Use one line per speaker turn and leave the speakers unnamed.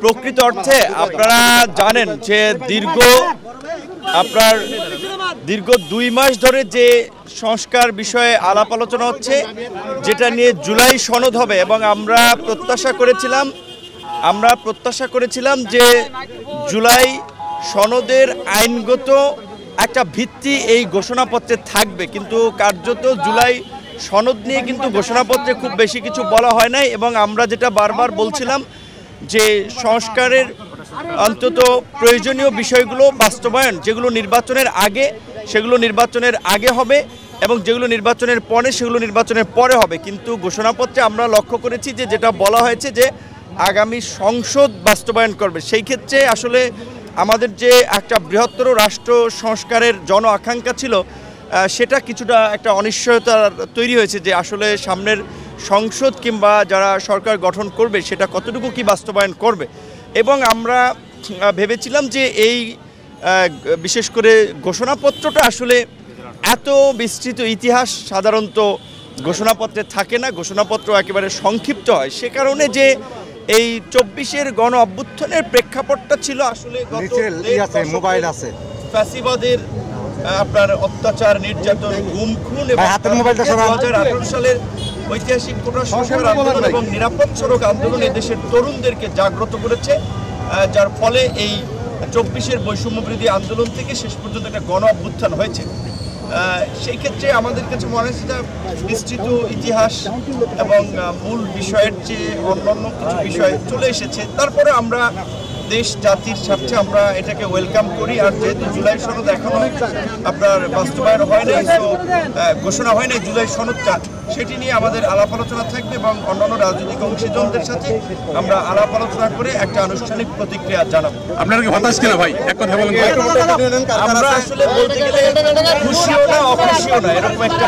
প্রকৃত অর্থে আপনারা জানেন যে দীর্ঘ 2 মাস ধরে যে সংস্কার বিষয়ে আলাপ আলোচনা হচ্ছে, যেটা নিয়ে জুলাই সনদ হবে, এবং আমরা প্রত্যাশা করেছিলাম যে জুলাই সনদের আইনগত একটা ভিত্তি এই ঘোষণাপত্রে থাকবে, কিন্তু কার্যত জুলাই সনদ নিয়ে কিন্তু ঘোষণাপত্রে খুব বেশি কিছু বলা হয় নাই। এবং আমরা যেটা বারবার বলছিলাম যে সংস্কারের অন্তত প্রয়োজনীয় বিষয়গুলো বাস্তবায়ন, যেগুলো নির্বাচনের আগে সেগুলো নির্বাচনের আগে হবে, এবং যেগুলো নির্বাচনের পরে সেগুলো নির্বাচনের পরে হবে। কিন্তু ঘোষণাপত্রে আমরা লক্ষ্য করেছি যে যেটা বলা হয়েছে যে আগামী সংসদ বাস্তবায়ন করবে। সেই ক্ষেত্রে আসলে আমাদের যে একটা বৃহত্তর রাষ্ট্র সংস্কারের জন আকাঙ্ক্ষা ছিল, সেটা কিছুটা একটা অনিশ্চয়তা তৈরি হয়েছে যে আসলে সামনের সংসদ কিংবা যারা সরকার গঠন করবে সেটা কতটুকু কি বাস্তবায়ন করবে। এবং আমরা ভেবেছিলাম যে এই বিশেষ করে ঘোষণাপত্রটা আসলে এত বিস্তৃত ইতিহাস সাধারণত ঘোষণাপত্রে থাকে না, ঘোষণাপত্র একেবারে সংক্ষিপ্ত হয়। সে কারণে যে এই 24-এর গণ অভ্যুত্থানের প্রেক্ষাপটটা ছিল আসলে ফ্যাসিবাদের আপনার অত্যাচার, নির্যাতন, গুম, খুন এবং 2018 সালের ঐতিহাসিক কোটা সংস্কার আন্দোলন এবং নিরাপদ সড়ক আন্দোলন দেশের তরুণদেরকে জাগ্রত করেছে, যার ফলে এই 24-এর বৈষম্য বিরোধী আন্দোলন থেকে শেষ পর্যন্ত একটা গণ অভ্যুত্থান হয়েছে। সেই ক্ষেত্রে আমাদের কাছে মনে হচ্ছে এটা বিস্তৃত ইতিহাস এবং মূল বিষয়ের যে অন্যান্য কিছু বিষয় চলে এসেছে। তারপরে আমরা দেশ জাতির স্বার্থে আমরা এটাকে ওয়েলকাম করি। আর যেহেতু জুলাই সনদ এখনো আপনার বাস্তবায়ন হয় নাই, তো ঘোষণা হয় নাই জুলাই সনদটা, সেটি নিয়ে আমাদের আলাপ আলোচনা থাকবে এবং অন্যান্য রাজনৈতিক অংশীজনদের সাথে আমরা আলাপ আলোচনা করে একটা আনুষ্ঠানিক প্রতিক্রিয়া জানাবো।
আপনারা কি হতাশ কিনা ভাই? এক কথা বলেন।
আমরা আসলে বলতে গেলে খুশিও না অখুশিও না, এরকম একটা